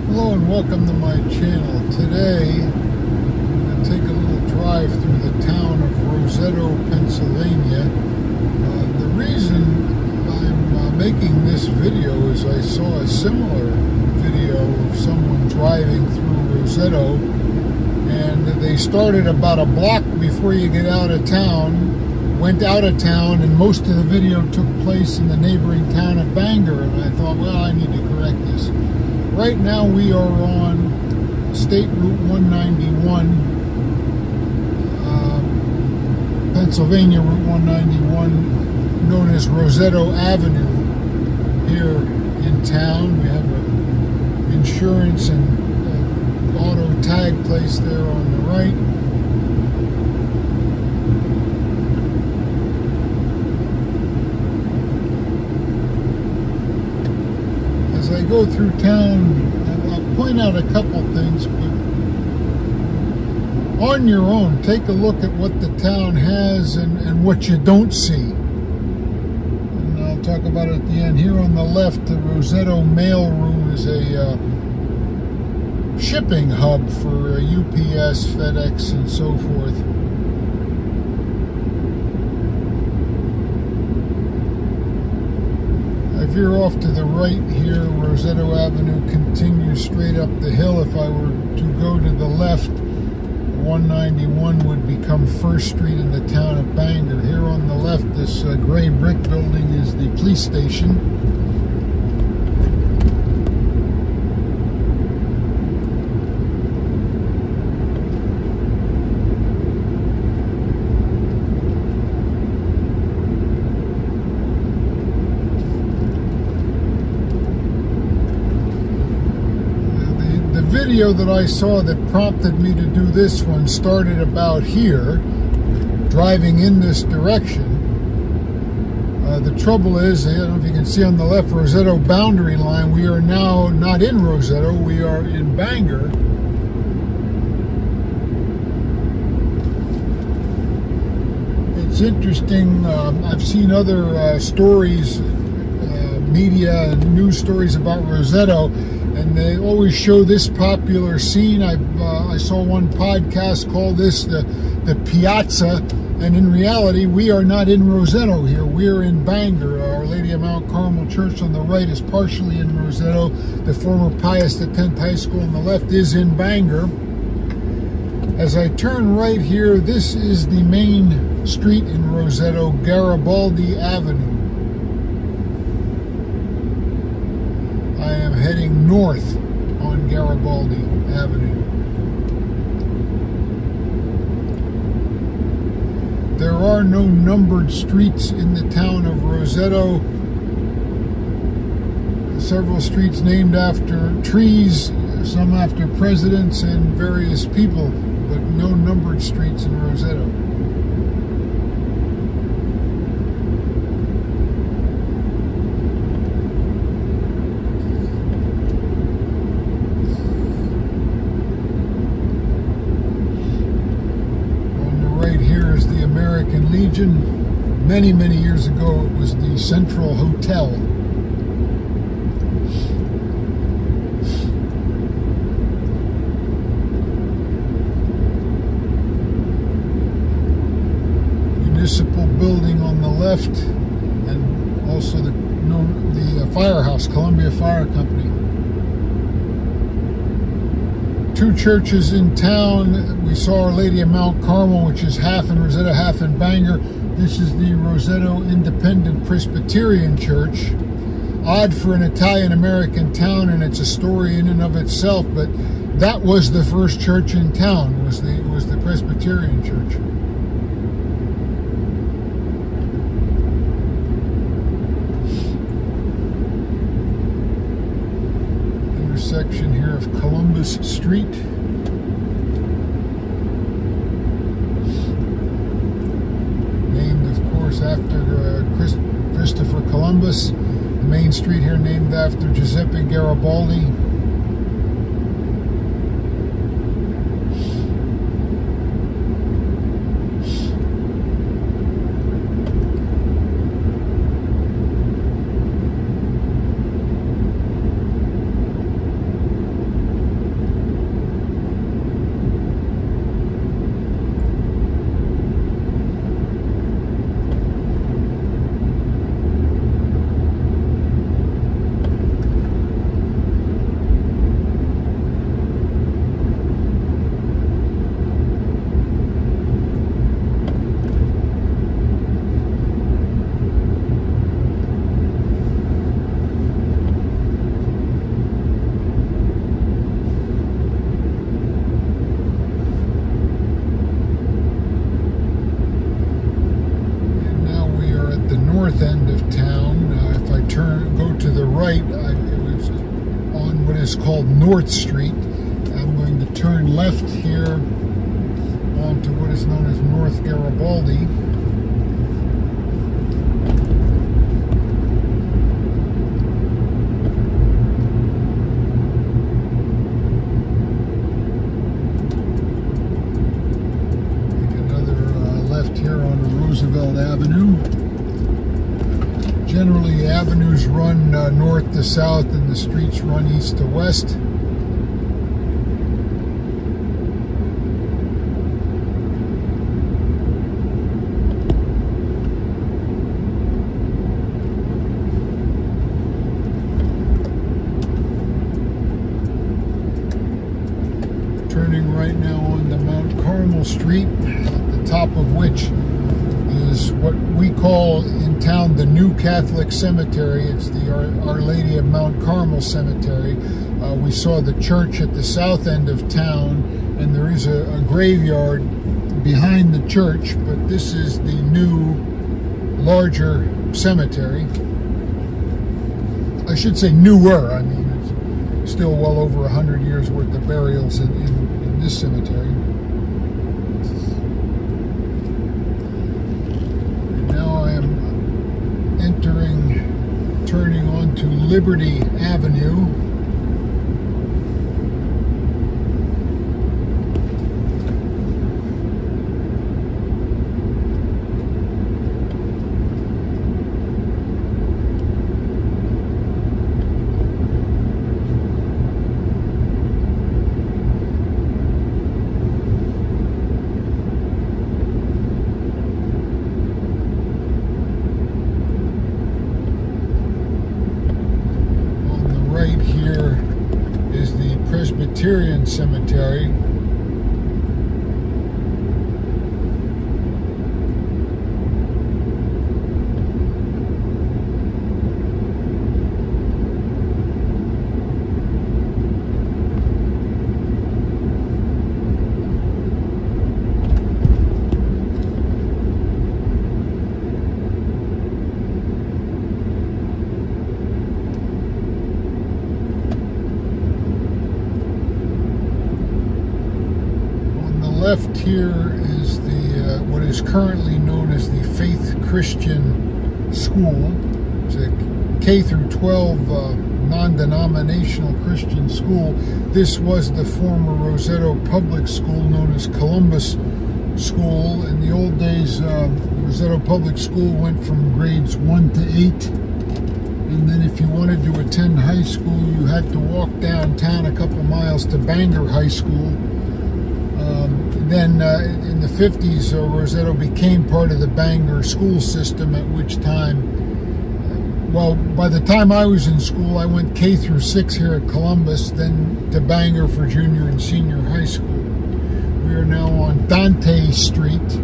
Hello and welcome to my channel. Today, I'm going to take a little drive through the town of Roseto, Pennsylvania. The reason I'm making this video is I saw a similar video of someone driving through Roseto, and they started about a block before you get out of town, went out of town, and most of the video took place in the neighboring town of Bangor, and I thought, well, I need to correct this. Right now we are on State Route 191, Pennsylvania Route 191, known as Roseto Avenue here in town. We have an insurance and auto tag place there on the right. As I go through town, I'll point out a couple things, but on your own, take a look at what the town has and what you don't see. And I'll talk about it at the end. Here on the left, the Roseto mail room is a shipping hub for UPS, FedEx, and so forth. I veer off to the right here. Roseto Avenue continues straight up the hill. If I were to go to the left, 191 would become First Street in the town of Bangor. Here on the left, this gray brick building is the police station. The video that I saw that prompted me to do this one started about here, driving in this direction. The trouble is, I don't know if you can see on the left, Roseto boundary line. We are now not in Roseto, we are in Bangor. It's interesting, I've seen other stories, media and news stories about Roseto, and they always show this popular scene. I saw one podcast call this the Piazza, and in reality, we are not in Roseto here. We're in Bangor. Our Lady of Mount Carmel Church on the right is partially in Roseto. The former Pius X High School on the left is in Bangor. As I turn right here, this is the main street in Roseto, Garibaldi Avenue. I am heading north on Garibaldi Avenue. There are no numbered streets in the town of Roseto. Several streets named after trees, some after presidents and various people, but no numbered streets in Roseto. American Legion. Many, many years ago, it was the Central Hotel. Municipal building on the left, and also the firehouse, Columbia Fire Company. Two churches in town. We saw Our Lady of Mount Carmel, which is half in Roseto, half in Bangor. This is the Roseto Independent Presbyterian Church. Odd for an Italian-American town, and it's a story in and of itself, but that was the first church in town, was the Presbyterian Church. Intersection here of Columbus Street. Named, of course, after Christopher Columbus. The main street here named after Giuseppe Garibaldi. is called North Street. I'm going to turn left here onto what is known as North Garibaldi. Roosevelt Avenue. Generally, avenues run north to south and the streets run east to west. Turning right now onto Mount Carmel Street, at the top of which is what we call in town the New Catholic Cemetery. It's the Our Lady of Mount Carmel Cemetery. We saw the church at the south end of town, and there is a graveyard behind the church, but this is the new, larger cemetery. I should say newer. I mean, it's still well over 100 years worth of burials in this cemetery. Turning onto Liberty Avenue. Right here is the Presbyterian Cemetery. Left here is the what is currently known as the Faith Christian School. It's a K through 12 non-denominational Christian school. This was the former Roseto public school known as Columbus School. In the old days, Roseto Public School went from grades 1 to 8. And then if you wanted to attend high school, you had to walk downtown a couple miles to Bangor High School. Then in the 50s, Roseto became part of the Bangor school system, at which time, well, by the time I was in school, I went K through 6 here at Columbus, then to Bangor for junior and senior high school. We are now on Dante Street.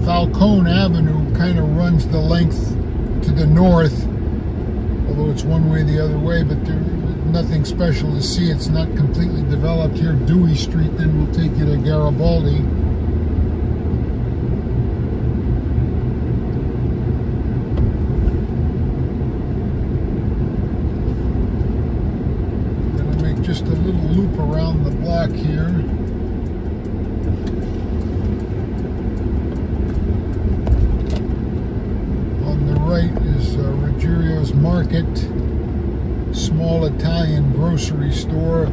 Falcone Avenue kind of runs the length to the north, although it's one way the other way, but there's nothing special to see. It's not completely developed here. Dewey Street then will take you to Garibaldi. Gonna make just a little loop around the block here. On the right is Ruggiero's Market, small Italian grocery store.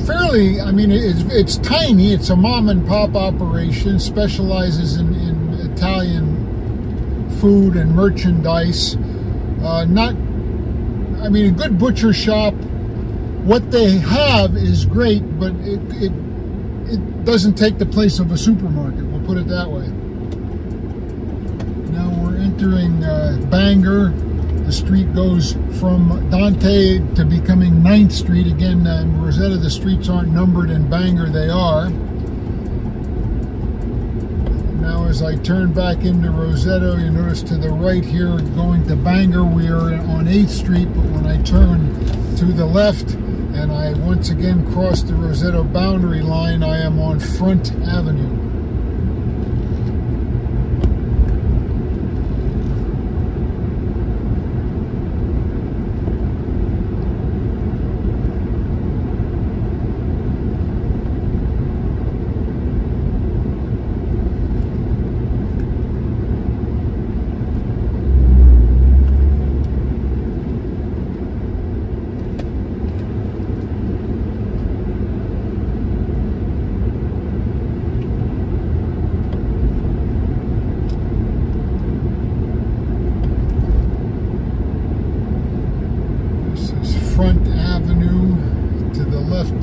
Fairly, I mean, it's tiny. It's a mom and pop operation, specializes in Italian food and merchandise. Not, I mean, a good butcher shop. What they have is great, but it doesn't take the place of a supermarket. We'll put it that way. Now we're entering Bangor. The street goes from Dante to becoming 9th Street. Again, in Roseto, the streets aren't numbered. In Bangor, they are. Now, as I turn back into Roseto, you notice to the right here, going to Bangor, we are on 8th Street. But when I turn to the left and I once again cross the Roseto boundary line, I am on Front Avenue.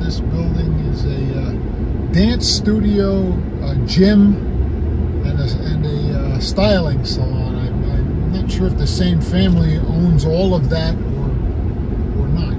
this building is a dance studio, a gym, and a styling salon. I'm not sure if the same family owns all of that or not.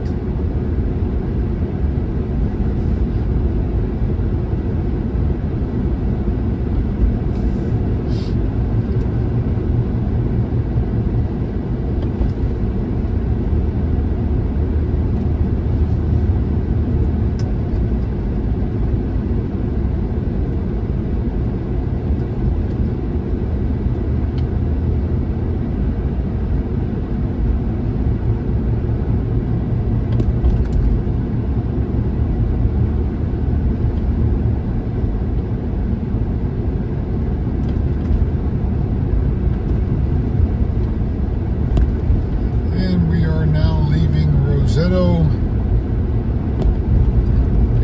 Roseto,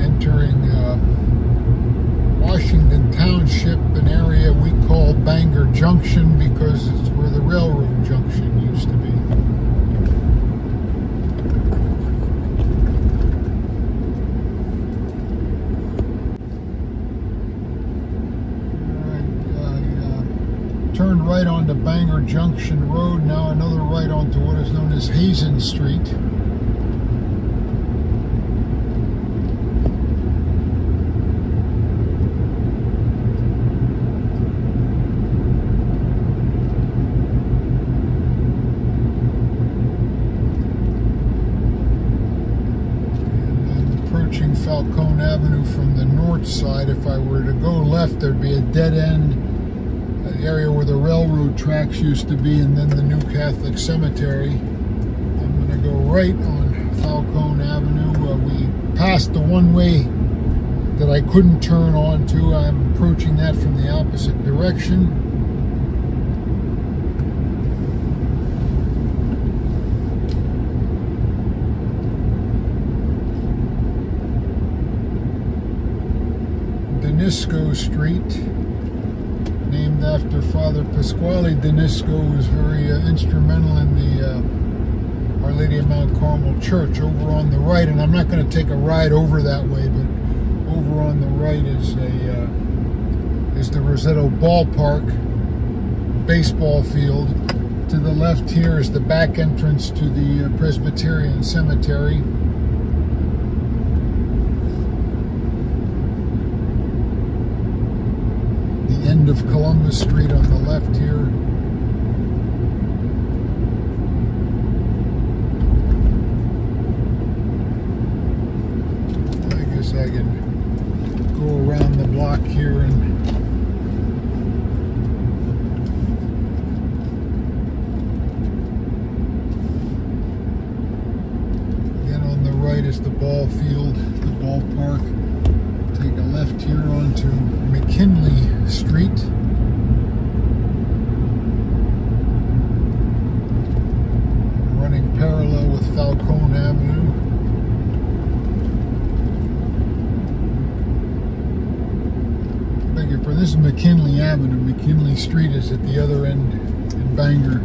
entering Washington Township, an area we call Bangor Junction because it's where the railroad junction used to be. Turned right onto Bangor Junction Road, now another right onto what is known as Hazen Street. Approaching Falcone Avenue from the north side. If I were to go left, there'd be a dead end, the area where the railroad tracks used to be, and then the New Catholic Cemetery. I'm going to go right on Falcone Avenue. We passed the one-way that I couldn't turn onto. I'm approaching that from the opposite direction. Danisco Street, named after Father Pasquale Danisco, who was very instrumental in the Our Lady of Mount Carmel Church. Over on the right, and I'm not going to take a ride over that way, but over on the right is the Roseto Ballpark baseball field. To the left here is the back entrance to the Presbyterian Cemetery. End of Columbus Street on the left here. I guess I can go around the block here and again on the right is the ball field, the ballpark. Take a left here onto McKinley Street. Running parallel with Falcone Avenue. Beg your pardon, this is McKinley Avenue. McKinley Street is at the other end in Bangor.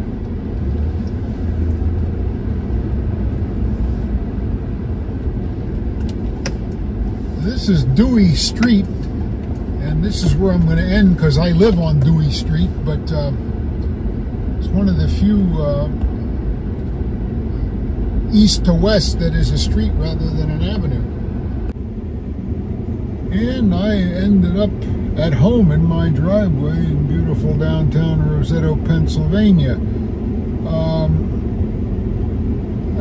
This is Dewey Street, and this is where I'm going to end because I live on Dewey Street, but it's one of the few east to west that is a street rather than an avenue. And I ended up at home in my driveway in beautiful downtown Roseto, Pennsylvania.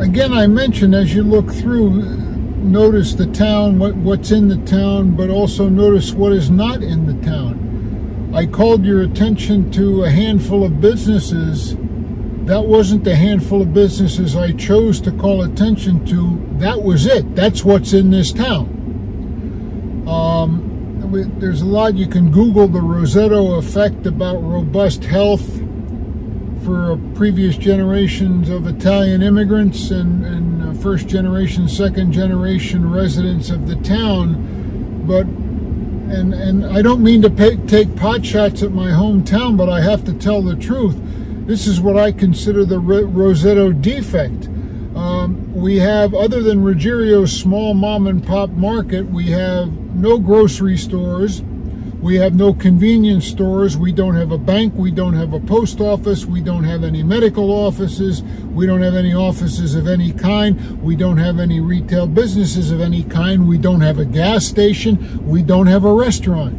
Again, I mentioned as you look through, notice the town, what's in the town, but also notice what is not in the town. I called your attention to a handful of businesses. That wasn't the handful of businesses I chose to call attention to. That was it. That's what's in this town. There's a lot. You can Google the Roseto effect about robust health for previous generations of Italian immigrants and first generation, second generation residents of the town. But and I don't mean to take pot shots at my hometown, but I have to tell the truth. This is what I consider the Roseto defect. we have, other than Ruggiero's small mom and pop market, we have no grocery stores. We have no convenience stores. We don't have a bank. We don't have a post office. We don't have any medical offices. We don't have any offices of any kind. We don't have any retail businesses of any kind. We don't have a gas station. We don't have a restaurant.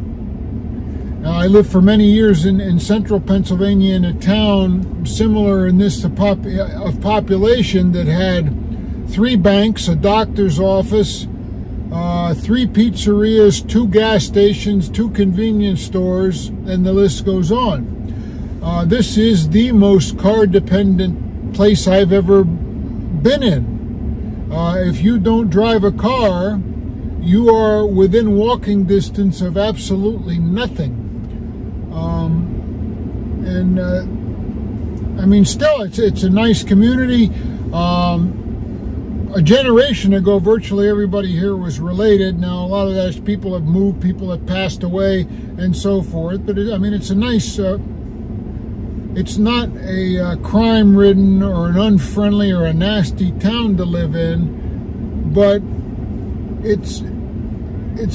Now, I lived for many years in central Pennsylvania in a town similar in this of population that had 3 banks, a doctor's office, 3 pizzerias, 2 gas stations, 2 convenience stores, and the list goes on. This is the most car-dependent place I've ever been in. If you don't drive a car, you are within walking distance of absolutely nothing. I mean, still, it's a nice community. A generation ago, virtually everybody here was related. Now, a lot of those people have moved, people have passed away, and so forth. But I mean, it's a nice. It's not a crime-ridden or an unfriendly or a nasty town to live in, but it's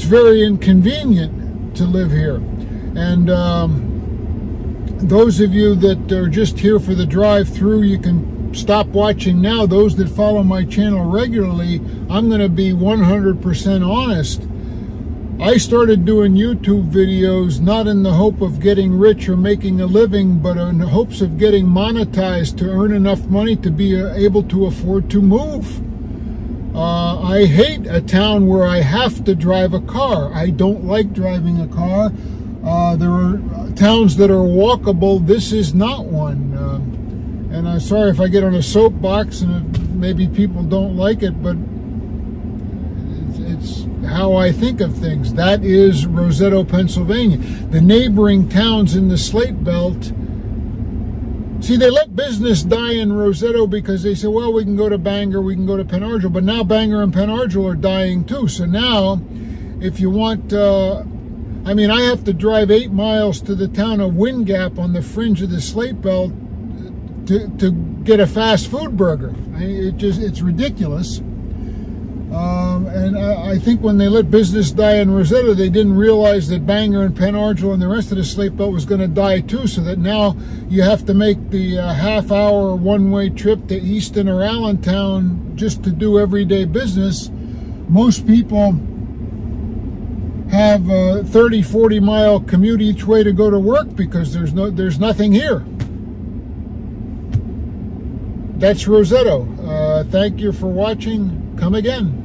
very inconvenient to live here. And those of you that are just here for the drive-through, you can stop watching now. Those that follow my channel regularly, I'm going to be 100% honest. I started doing YouTube videos not in the hope of getting rich or making a living, but in the hopes of getting monetized to earn enough money to be able to afford to move. I hate a town where I have to drive a car. I don't like driving a car. There are towns that are walkable. This is not one. And I'm sorry if I get on a soapbox and maybe people don't like it, but it's how I think of things. That is Roseto, Pennsylvania. The neighboring towns in the Slate Belt, see, they let business die in Roseto because they say, well, we can go to Bangor, we can go to Penn Argyl, but now Bangor and Penn Argyl are dying too. So now, if you want, I mean, I have to drive 8 miles to the town of Wind Gap on the fringe of the Slate Belt to get a fast food burger. It's ridiculous. And I think when they let business die in Roseto, they didn't realize that Bangor and Penn Argyl and the rest of the Slate Belt was going to die too, so that now you have to make the half-hour one-way trip to Easton or Allentown just to do everyday business. Most people have a 30-40 mile commute each way to go to work because there's nothing here. That's Roseto. Thank you for watching. Come again.